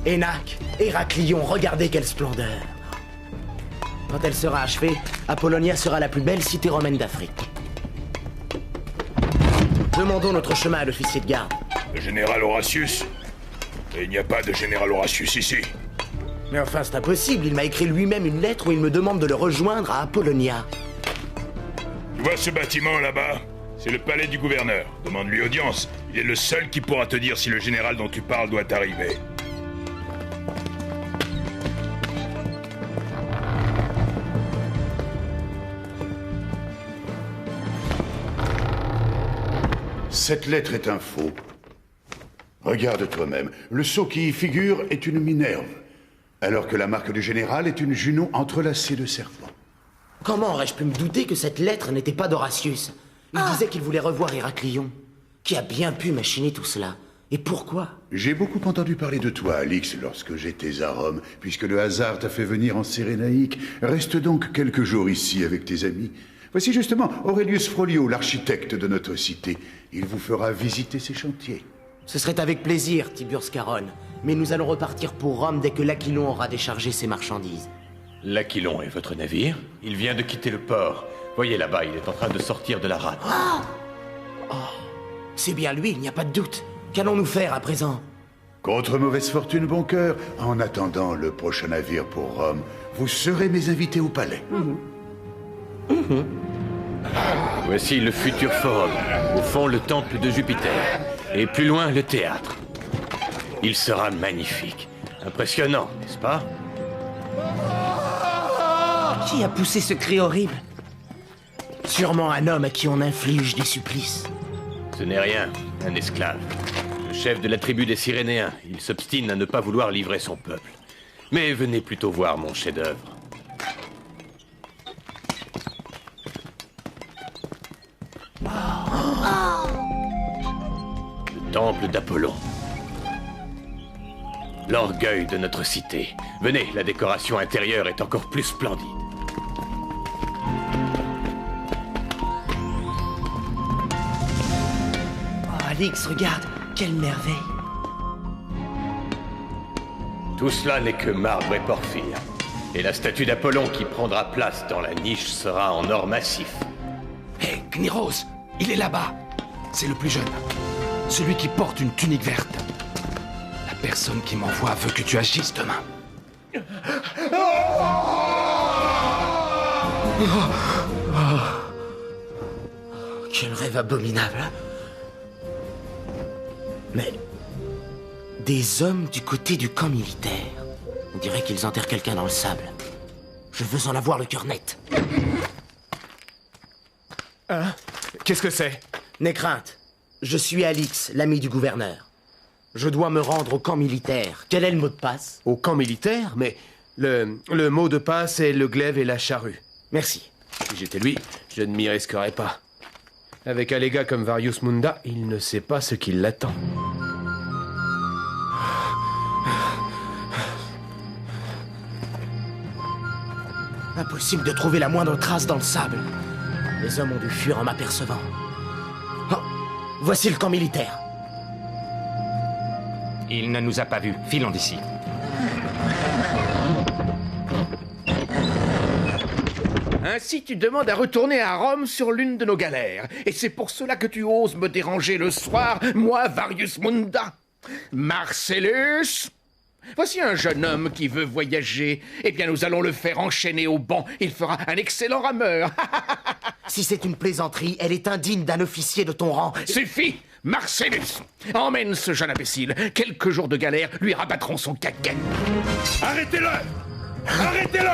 Énaque, Héraclion, regardez quelle splendeur. Quand elle sera achevée, Apollonia sera la plus belle cité romaine d'Afrique. Demandons notre chemin à l'officier de garde. Le général Horatius? Et il n'y a pas de général Horatius ici. Mais enfin, c'est impossible, il m'a écrit lui-même une lettre où il me demande de le rejoindre à Apollonia. Tu vois ce bâtiment là-bas? C'est le palais du gouverneur. Demande-lui audience. Il est le seul qui pourra te dire si le général dont tu parles doit arriver. Cette lettre est un faux. Regarde toi-même. Le sceau qui y figure est une Minerve, alors que la marque du général est une Junon entrelacée de serpents. Comment aurais-je pu me douter que cette lettre n'était pas d'Horatius? Il disait qu'il voulait revoir Héraclion. Qui a bien pu machiner tout cela? Et pourquoi? J'ai beaucoup entendu parler de toi, Alix, lorsque j'étais à Rome, puisque le hasard t'a fait venir en Cyrénaïque. Reste donc quelques jours ici avec tes amis. Voici justement Aurelius Frolio, l'architecte de notre cité. Il vous fera visiter ses chantiers. Ce serait avec plaisir, Tiburce Caronne. Mais nous allons repartir pour Rome dès que l'Aquilon aura déchargé ses marchandises. L'Aquilon est votre navire? Il vient de quitter le port. Voyez là-bas, il est en train de sortir de la rade. C'est bien lui, il n'y a pas de doute. Qu'allons-nous faire à présent? Contre mauvaise fortune, bon cœur, en attendant le prochain navire pour Rome, vous serez mes invités au palais. Voici le futur forum. Au fond, le temple de Jupiter. Et plus loin, le théâtre. Il sera magnifique. Impressionnant, n'est-ce pas? Qui a poussé ce cri horrible? Sûrement un homme à qui on inflige des supplices. Ce n'est rien, un esclave. Le chef de la tribu des Cyrénéens. Il s'obstine à ne pas vouloir livrer son peuple. Mais venez plutôt voir mon chef-d'œuvre. Le temple d'Apollon. L'orgueil de notre cité. Venez, la décoration intérieure est encore plus splendide. Oh, Alix, regarde, quelle merveille. Tout cela n'est que marbre et porphyre. Et la statue d'Apollon qui prendra place dans la niche sera en or massif. Hé, Cniros, il est là-bas. C'est le plus jeune. Celui qui porte une tunique verte. La personne qui m'envoie veut que tu agisses demain. Quel rêve abominable. Mais... des hommes du côté du camp militaire. On dirait qu'ils enterrent quelqu'un dans le sable. Je veux en avoir le cœur net. Hein? Qu'est-ce que c'est? N'aie crainte. Je suis Alix, l'ami du gouverneur. Je dois me rendre au camp militaire. Quel est le mot de passe? Au camp militaire? Mais le mot de passe est le glaive et la charrue. Merci. Si j'étais lui, je ne m'y risquerais pas. Avec un légat comme Varius Munda, il ne sait pas ce qui l'attend. Impossible de trouver la moindre trace dans le sable. Les hommes ont dû fuir en m'apercevant. Oh, voici le camp militaire. Il ne nous a pas vus. Filons d'ici. Ainsi tu demandes à retourner à Rome sur l'une de nos galères. Et c'est pour cela que tu oses me déranger le soir, moi, Varius Munda. Marcellus, voici un jeune homme qui veut voyager. Eh bien, nous allons le faire enchaîner au banc. Il fera un excellent rameur. Si c'est une plaisanterie, elle est indigne d'un officier de ton rang. Suffit, Marcellus. Emmène ce jeune imbécile. Quelques jours de galère lui rabattront son caquet. Arrêtez-le! Arrêtez-le!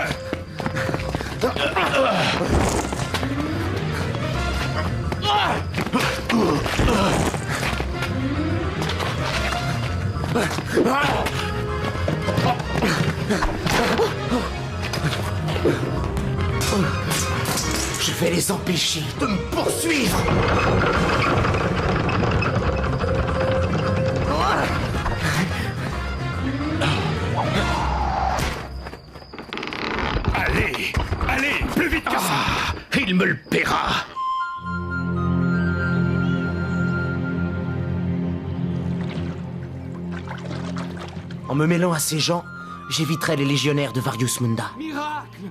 Je vais les empêcher de me poursuivre. Allez! Allez! Plus vite que ça! Il me le paiera. En me mêlant à ces gens, j'éviterai les légionnaires de Varius Munda. Miracle!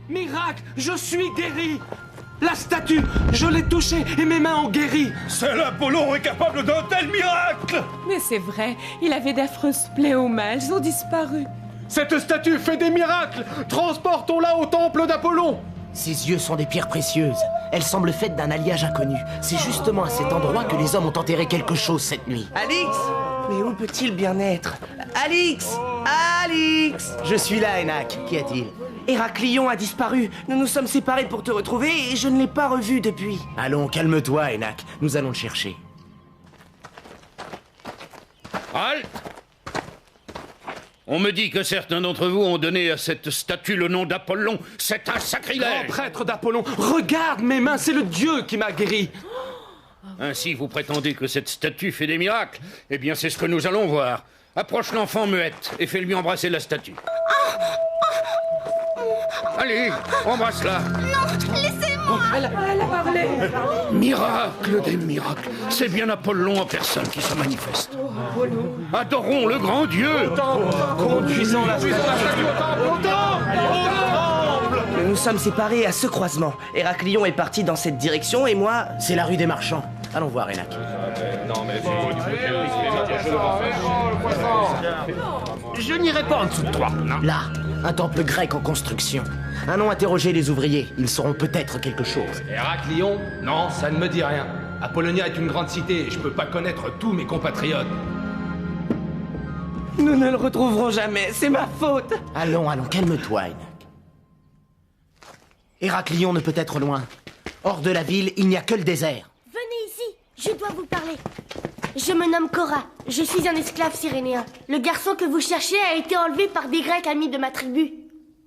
Miracle! Je suis guéri! La statue, je l'ai touchée et mes mains ont guéri! Seul Apollon est capable d'un tel miracle! Mais c'est vrai, il avait d'affreuses plaies aux mains, elles ont disparu. Cette statue fait des miracles! Transportons-la au temple d'Apollon! Ses yeux sont des pierres précieuses. Elles semblent faites d'un alliage inconnu. C'est justement à cet endroit que les hommes ont enterré quelque chose cette nuit. Alix! Mais où peut-il bien être? Alix! Alix! Je suis là, Enak. Qu'y a-t-il? Héraclion a disparu. Nous nous sommes séparés pour te retrouver et je ne l'ai pas revu depuis. Allons, calme-toi, Enak. Nous allons le chercher. Halt! On me dit que certains d'entre vous ont donné à cette statue le nom d'Apollon. C'est un sacrilège! Grand prêtre d'Apollon, regarde mes mains, c'est le dieu qui m'a guéri. Ainsi, vous prétendez que cette statue fait des miracles? Eh bien, c'est ce que nous allons voir. Approche l'enfant muette et fais-lui embrasser la statue. Allez, embrasse-la. Non, laissez-moi. Elle a parlé. Miracle des miracles. C'est bien Apollon en personne qui se manifeste. Adorons le grand dieu. Conduisons la statue au temple. Nous nous sommes séparés à ce croisement. Héraclion est parti dans cette direction et moi... C'est la rue des marchands. Allons voir, Enak. Je n'irai pas en dessous de toi, non? Là, un temple grec en construction. Allons interroger les ouvriers. Ils sauront peut-être quelque chose. Héraclion? Non, ça ne me dit rien. Apollonia est une grande cité et je peux pas connaître tous mes compatriotes. Nous ne le retrouverons jamais, c'est ma faute. Allons, calme-toi, Enak. Héraclion ne peut être loin. Hors de la ville, il n'y a que le désert. Venez ici, je dois vous parler. Je me nomme Cora, je suis un esclave cyrénéen. Le garçon que vous cherchez a été enlevé par des Grecs amis de ma tribu.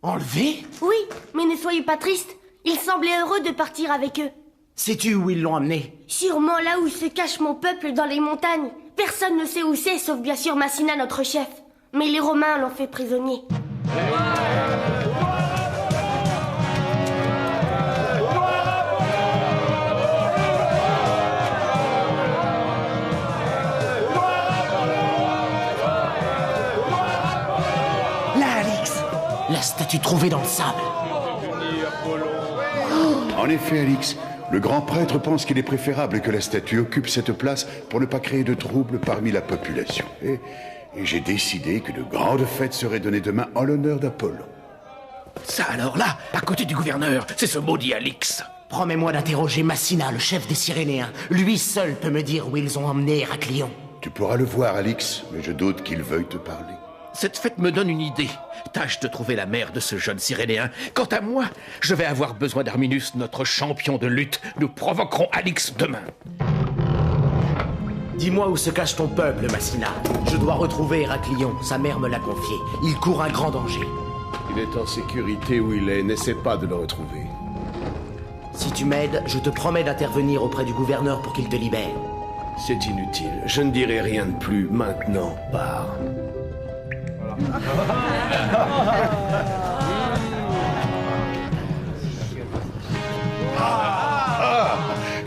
Enlevé? Oui, mais ne soyez pas triste. Il semblait heureux de partir avec eux. Sais-tu où ils l'ont amené? Sûrement là où se cache mon peuple dans les montagnes. Personne ne sait où c'est, sauf bien sûr Massina, notre chef. Mais les Romains l'ont fait prisonnier. La statue trouvée dans le sable. En effet, Alix, le grand prêtre pense qu'il est préférable que la statue occupe cette place pour ne pas créer de troubles parmi la population. Et j'ai décidé que de grandes fêtes seraient données demain en l'honneur d'Apollon. Ça alors là, à côté du gouverneur, c'est ce maudit Alix. Promets-moi d'interroger Massina, le chef des Cyrénéens. Lui seul peut me dire où ils ont emmené Héraclion. Tu pourras le voir, Alix, mais je doute qu'il veuille te parler. Cette fête me donne une idée. Tâche de trouver la mère de ce jeune Cyrénéen. Quant à moi, je vais avoir besoin d'Arminus, notre champion de lutte. Nous provoquerons Alix demain. Dis-moi où se cache ton peuple, Massina. Je dois retrouver Héraclion, sa mère me l'a confié. Il court un grand danger. Il est en sécurité où il est, n'essaie pas de le retrouver. Si tu m'aides, je te promets d'intervenir auprès du gouverneur pour qu'il te libère. C'est inutile, je ne dirai rien de plus. Maintenant, pars.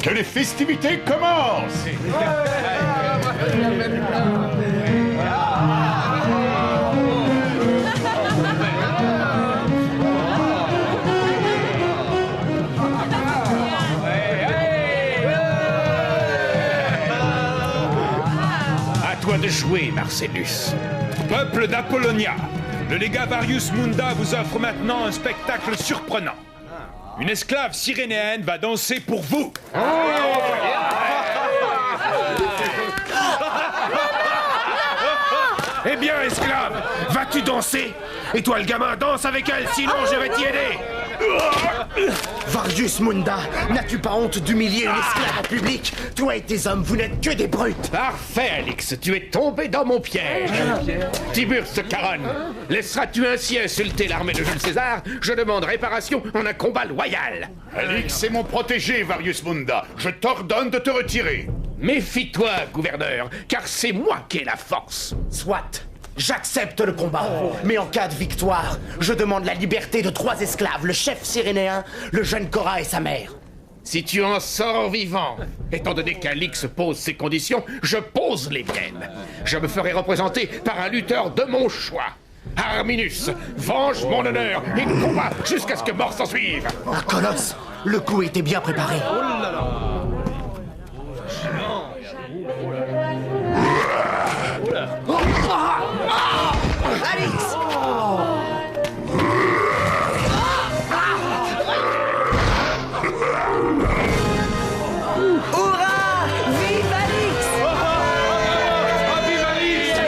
Que les festivités commencent! À toi de jouer, Marcellus. Peuple d'Apollonia, le légat Varius Munda vous offre maintenant un spectacle surprenant. Une esclave cyrénéenne va danser pour vous. Eh bien, esclave, vas-tu danser? Et toi, le gamin, danse avec elle, sinon je vais t'y aider. Varius Munda, n'as-tu pas honte d'humilier une esclave en public? Toi et tes hommes, vous n'êtes que des brutes. Parfait, Alix, tu es tombé dans mon piège. Tiburce Caron, laisseras-tu ainsi insulter l'armée de Jules César? Je demande réparation en un combat loyal. Alix est mon protégé, Varius Munda. Je t'ordonne de te retirer. Méfie-toi, gouverneur, car c'est moi qui ai la force. Soit. J'accepte le combat, mais en cas de victoire, je demande la liberté de 3 esclaves, le chef cyrénéen, le jeune Cora et sa mère. Si tu en sors vivant, étant donné qu'Alix pose ses conditions, je pose les miennes. Je me ferai représenter par un lutteur de mon choix. Arminus, venge mon honneur et combat jusqu'à ce que mort s'en suive. Un colosse. Le coup était bien préparé. Alix! Hurrah! Vive Alix! Vive Alix!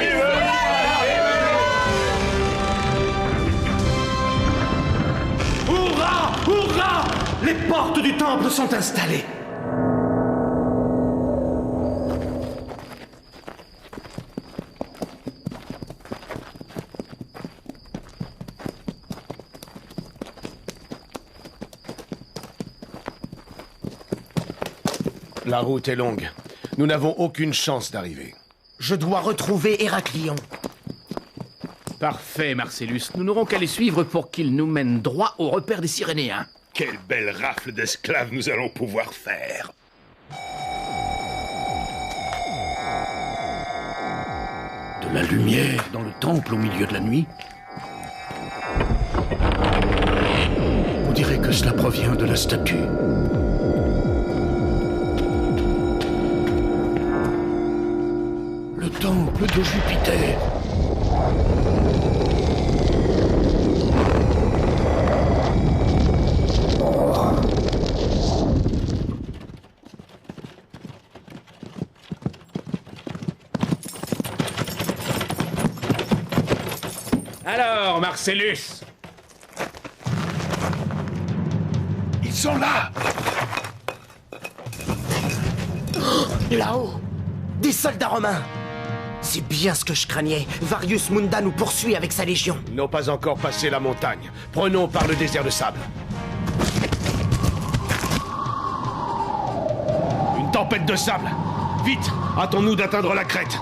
Hurrah! Hurrah! Les portes du temple sont installées. La route est longue. Nous n'avons aucune chance d'arriver. Je dois retrouver Héraclion. Parfait, Marcellus. Nous n'aurons qu'à les suivre pour qu'ils nous mènent droit au repère des Cyrénéens. Quelle belle rafle d'esclaves nous allons pouvoir faire. De la lumière dans le temple au milieu de la nuit. On dirait que cela provient de la statue. Le temple de Jupiter. Alors, Marcellus? Ils sont là! Là-haut, des soldats romains. C'est bien ce que je craignais. Varius Munda nous poursuit avec sa légion. Ils n'ont pas encore passé la montagne. Prenons par le désert de sable. Une tempête de sable. Vite, hâtons-nous d'atteindre la crête.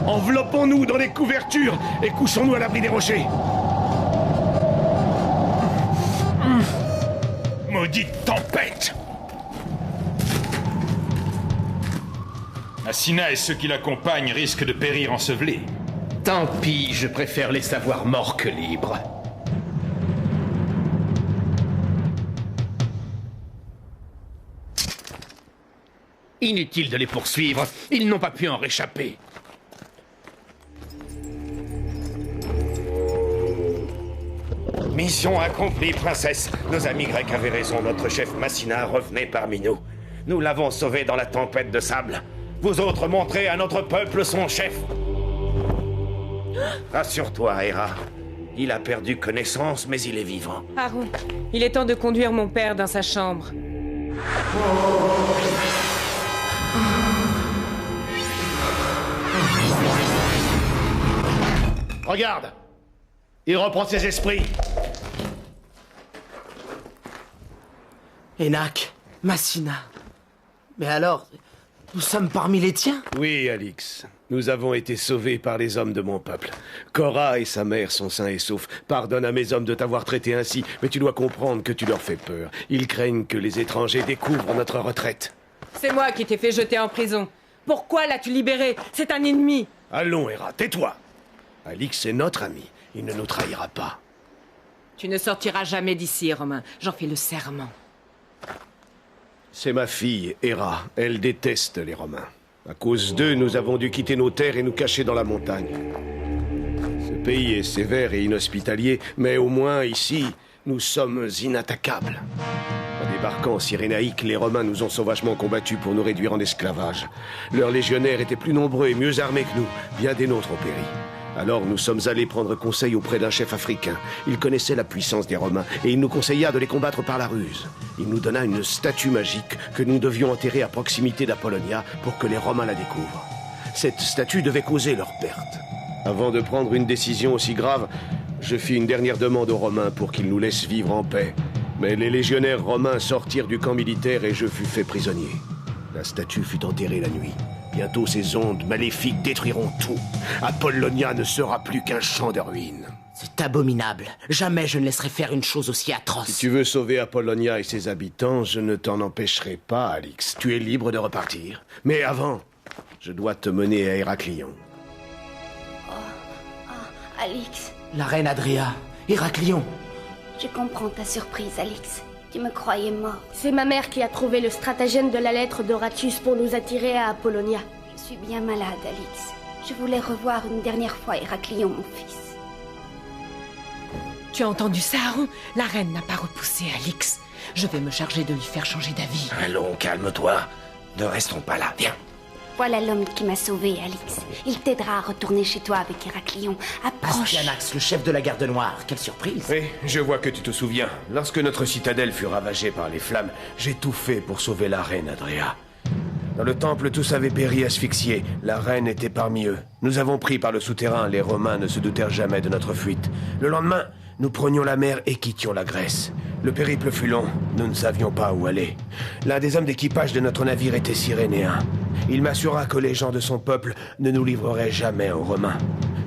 Enveloppons-nous dans les couvertures et couchons-nous à l'abri des rochers. Maudite tempête! Assina et ceux qui l'accompagnent risquent de périr ensevelés. Tant pis, je préfère les savoir morts que libres. Inutile de les poursuivre, ils n'ont pas pu en réchapper. Mission accomplie, princesse. Nos amis grecs avaient raison, notre chef Massina revenait parmi nous. Nous l'avons sauvé dans la tempête de sable. Vous autres montrez à notre peuple son chef. Rassure-toi, Héra. Il a perdu connaissance, mais il est vivant. Aaron, il est temps de conduire mon père dans sa chambre. Regarde! Il reprend ses esprits. Énac, Massina. Mais alors, nous sommes parmi les tiens? Oui, Alix. Nous avons été sauvés par les hommes de mon peuple. Cora et sa mère sont sains et saufs. Pardonne à mes hommes de t'avoir traité ainsi, mais tu dois comprendre que tu leur fais peur. Ils craignent que les étrangers découvrent notre retraite. C'est moi qui t'ai fait jeter en prison. Pourquoi l'as-tu libéré? C'est un ennemi. Allons, Héra, tais-toi. Alix est notre ami. Il ne nous trahira pas. Tu ne sortiras jamais d'ici, Romain. J'en fais le serment. C'est ma fille, Héra. Elle déteste les Romains. À cause d'eux, nous avons dû quitter nos terres et nous cacher dans la montagne. Ce pays est sévère et inhospitalier, mais au moins, ici, nous sommes inattaquables. En débarquant en Cyrénaïque, les Romains nous ont sauvagement combattus pour nous réduire en esclavage. Leurs légionnaires étaient plus nombreux et mieux armés que nous. Bien des nôtres ont péri. Alors nous sommes allés prendre conseil auprès d'un chef africain. Il connaissait la puissance des Romains et il nous conseilla de les combattre par la ruse. Il nous donna une statue magique que nous devions enterrer à proximité d'Apollonia pour que les Romains la découvrent. Cette statue devait causer leur perte. Avant de prendre une décision aussi grave, je fis une dernière demande aux Romains pour qu'ils nous laissent vivre en paix. Mais les légionnaires romains sortirent du camp militaire et je fus fait prisonnier. La statue fut enterrée la nuit. Bientôt ces ondes maléfiques détruiront tout. Apollonia ne sera plus qu'un champ de ruines. C'est abominable. Jamais je ne laisserai faire une chose aussi atroce. Si tu veux sauver Apollonia et ses habitants, je ne t'en empêcherai pas, Alix. Tu es libre de repartir. Mais avant, je dois te mener à Héraclion. Alix. La reine Adria, Héraclion. Je comprends ta surprise, Alix. Tu me croyais mort. C'est ma mère qui a trouvé le stratagème de la lettre d'Horatius pour nous attirer à Apollonia. Je suis bien malade, Alix. Je voulais revoir une dernière fois Héraclion, mon fils. Tu as entendu ça, Aaron? La reine n'a pas repoussé Alix. Je vais me charger de lui faire changer d'avis. Allons, calme-toi. Ne restons pas là, viens. Voilà l'homme qui m'a sauvé, Alix. Il t'aidera à retourner chez toi avec Héraclion. Approche. Astyanax, le chef de la Garde Noire. Quelle surprise. Oui, je vois que tu te souviens. Lorsque notre citadelle fut ravagée par les flammes, j'ai tout fait pour sauver la reine Adria. Dans le temple, tous avaient péri asphyxiés. La reine était parmi eux. Nous avons pris par le souterrain. Les Romains ne se doutèrent jamais de notre fuite. Le lendemain, nous prenions la mer et quittions la Grèce. Le périple fut long. Nous ne savions pas où aller. L'un des hommes d'équipage de notre navire était Cyrénéen. Il m'assura que les gens de son peuple ne nous livreraient jamais aux Romains.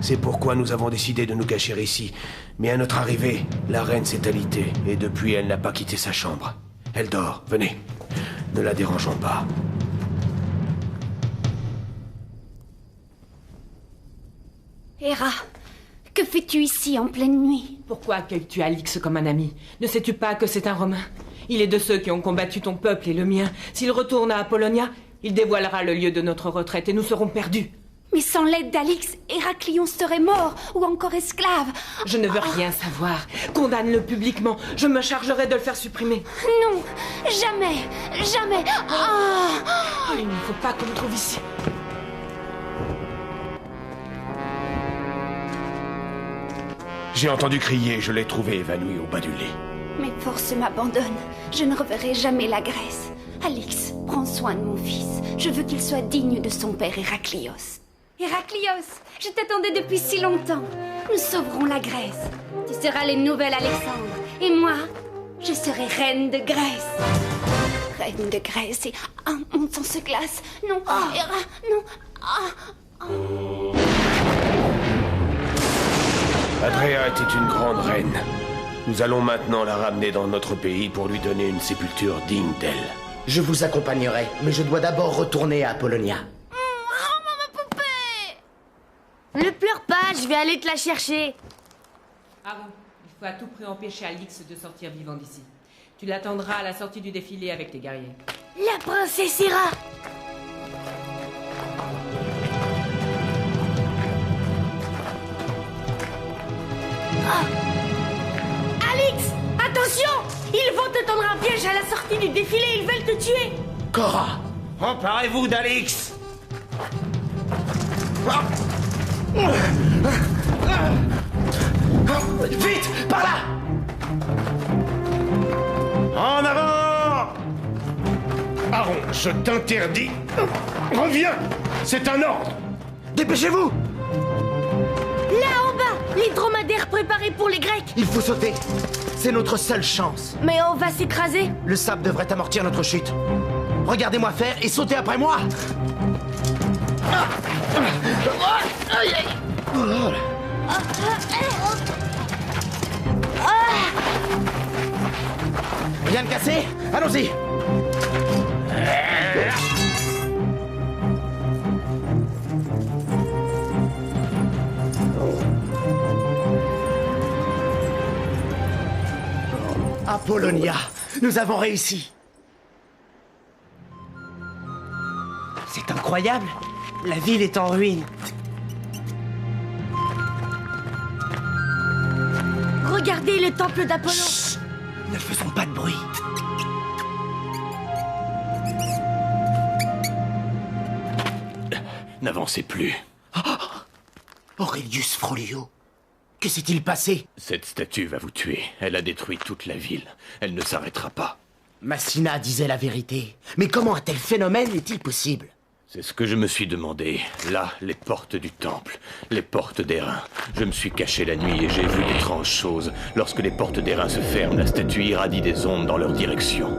C'est pourquoi nous avons décidé de nous cacher ici. Mais à notre arrivée, la reine s'est alitée et depuis elle n'a pas quitté sa chambre. Elle dort. Venez. Ne la dérangeons pas. Héra, que fais-tu ici en pleine nuit? Pourquoi accueilles-tu Alix comme un ami? Ne sais-tu pas que c'est un Romain? Il est de ceux qui ont combattu ton peuple et le mien. S'il retourne à Apollonia, il dévoilera le lieu de notre retraite et nous serons perdus. Mais sans l'aide d'Alix, Héraclion serait mort ou encore esclave. Je ne veux rien savoir. Condamne-le publiquement. Je me chargerai de le faire supprimer. Non, jamais, jamais. Il ne faut pas qu'on me trouve ici. J'ai entendu crier, je l'ai trouvé évanoui au bas du lit. Mes forces m'abandonnent. Je ne reverrai jamais la Grèce. Alix, prends soin de mon fils. Je veux qu'il soit digne de son père Héraclios. Héraclios, je t'attendais depuis si longtemps. Nous sauverons la Grèce. Tu seras le nouvel Alexandre. Et moi, je serai reine de Grèce. Reine de Grèce et... mon sang se glace. Non, Héra, non. Adria était une grande reine. Nous allons maintenant la ramener dans notre pays pour lui donner une sépulture digne d'elle. Je vous accompagnerai, mais je dois d'abord retourner à Apollonia. Ma poupée! Ne pleure pas, je vais aller te la chercher. Ah bon, il faut à tout prix empêcher Alix de sortir vivant d'ici. Tu l'attendras à la sortie du défilé avec tes guerriers. La princesse ira. Alix, attention! Ils vont te tendre un piège à la sortie du défilé, ils veulent te tuer! Cora! Emparez-vous d'Alix! Vite! Par là! En avant! Aaron, je t'interdis. Reviens! C'est un ordre! Dépêchez-vous! Là en bas, les dromadaires préparés pour les Grecs! Il faut sauter! C'est notre seule chance! Mais on va s'écraser! Le sable devrait amortir notre chute. Regardez-moi faire et sautez après moi! Rien de cassé? Allons-y! Apollonia, nous avons réussi. C'est incroyable. La ville est en ruine. Regardez le temple d'Apollon. Chut, ne faisons pas de bruit. N'avancez plus. Aurelius Frolio, que s'est-il passé? Cette statue va vous tuer. Elle a détruit toute la ville. Elle ne s'arrêtera pas. Massina disait la vérité. Mais comment un tel phénomène est-il possible? C'est ce que je me suis demandé. Là, les portes du temple, les portes d'airain. Je me suis caché la nuit et j'ai vu d'étranges choses. Lorsque les portes d'airain se ferment, la statue irradie des ondes dans leur direction.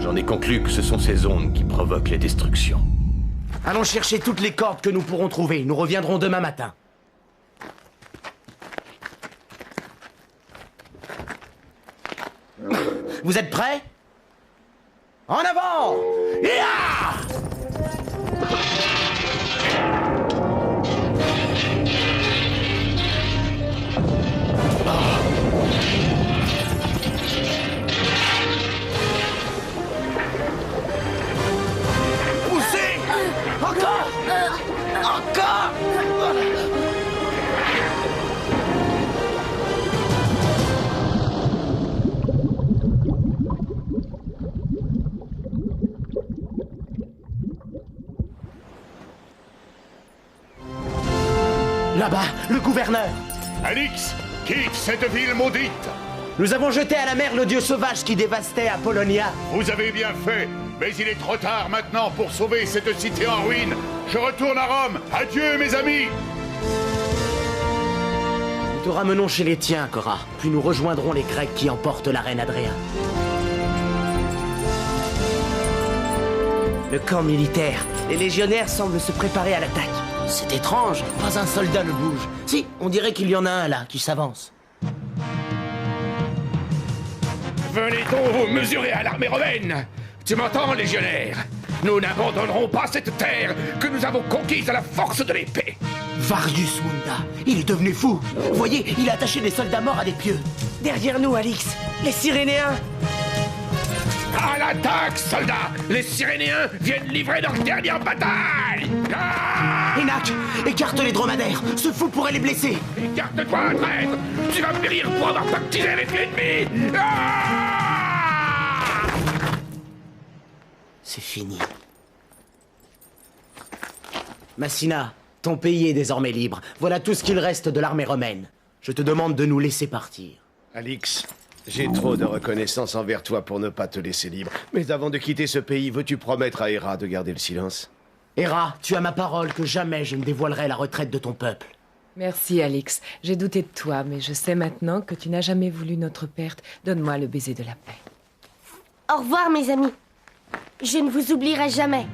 J'en ai conclu que ce sont ces ondes qui provoquent les destructions. Allons chercher toutes les cordes que nous pourrons trouver. Nous reviendrons demain matin. Vous êtes prêts? En avant! Ya! Poussez! Encore! Encore! Là-bas, le gouverneur! Alix, quitte cette ville maudite! Nous avons jeté à la mer le dieu sauvage qui dévastait Apollonia. Vous avez bien fait, mais il est trop tard maintenant pour sauver cette cité en ruine. Je retourne à Rome. Adieu, mes amis! Nous te ramenons chez les tiens, Cora, puis nous rejoindrons les Grecs qui emportent la reine Adria. Le camp militaire. Les légionnaires semblent se préparer à l'attaque. C'est étrange, pas un soldat ne bouge. Si, on dirait qu'il y en a un là, qui s'avance. Venez donc vous mesurer à l'armée romaine! Tu m'entends, légionnaire? Nous n'abandonnerons pas cette terre que nous avons conquise à la force de l'épée! Varius Munda, il est devenu fou. Voyez, il a attaché des soldats morts à des pieux. Derrière nous, Alix, les Cyrénéens. À l'attaque, soldats! Les Cyrénéens viennent livrer leur dernière bataille! Ah! Énac, écarte les dromadaires. Ce fou pourrait les blesser. Écarte-toi, traître! Tu vas périr pour avoir pactisé avec l'ennemi! Ah! C'est fini. Massina, ton pays est désormais libre. Voilà tout ce qu'il reste de l'armée romaine. Je te demande de nous laisser partir. Alix, j'ai trop de reconnaissance envers toi pour ne pas te laisser libre. Mais avant de quitter ce pays, veux-tu promettre à Héra de garder le silence? Héra, tu as ma parole que jamais je ne dévoilerai la retraite de ton peuple. Merci, Alix. J'ai douté de toi, mais je sais maintenant que tu n'as jamais voulu notre perte. Donne-moi le baiser de la paix. Au revoir, mes amis. Je ne vous oublierai jamais.